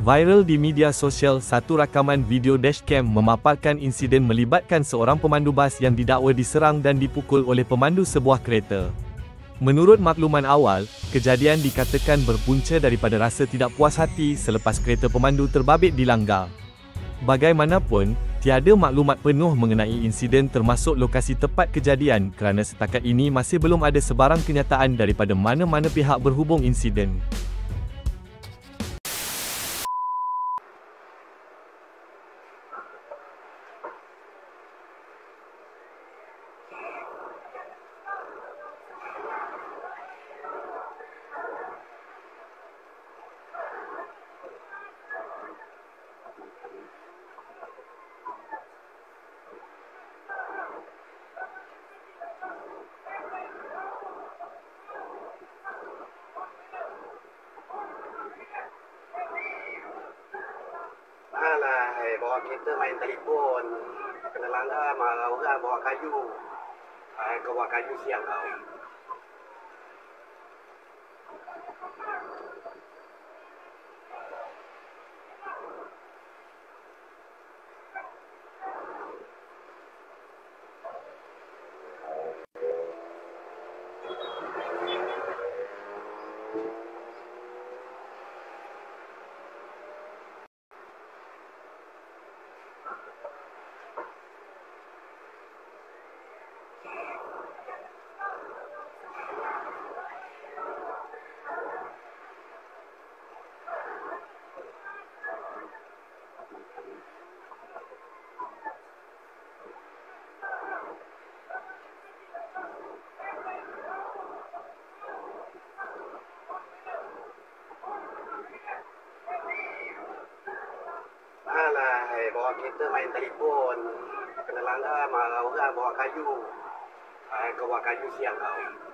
Viral di media sosial, satu rakaman video dashcam memaparkan insiden melibatkan seorang pemandu bas yang didakwa diserang dan dipukul oleh pemandu sebuah kereta. Menurut makluman awal, kejadian dikatakan berpunca daripada rasa tidak puas hati selepas kereta pemandu terbabit dilanggar. Bagaimanapun, tiada maklumat penuh mengenai insiden termasuk lokasi tepat kejadian kerana setakat ini masih belum ada sebarang kenyataan daripada mana-mana pihak berhubung insiden. Alah, bawa kereta main telefon. Kena langgar, marah orang bawa kayu. Kau bawa kayu siang kau. Alah, bawa kereta main telefon. Kena langgar, marah orang bawa kayu. Kau bawa kayu siang kau.